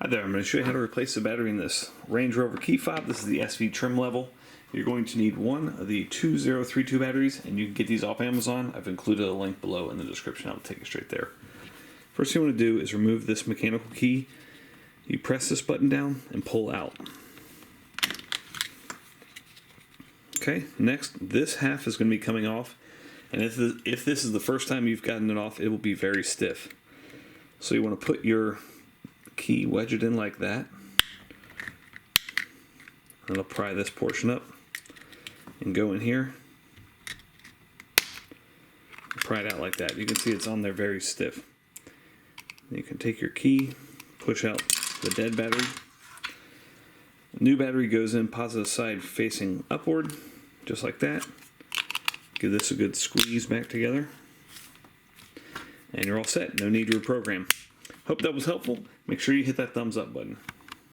Hi there, I'm going to show you how to replace the battery in this Range Rover key fob. This is the SV trim level. You're going to need one of the 2032 batteries, and you can get these off Amazon. I've included a link below in the description. I'll take you straight there. First thing you want to do is remove this mechanical key. You press this button down and pull out. Okay, next, this half is going to be coming off, and if this is the first time you've gotten it off, it will be very stiff. So you want to put your key, wedge it in like that, and I'll pry this portion up and go in here, pry it out like that. You can see it's on there very stiff. You can take your key, push out the dead battery. The new battery goes in positive side facing upward, just like that. Give this a good squeeze back together, and you're all set. No need to reprogram. Hope that was helpful. Make sure you hit that thumbs up button.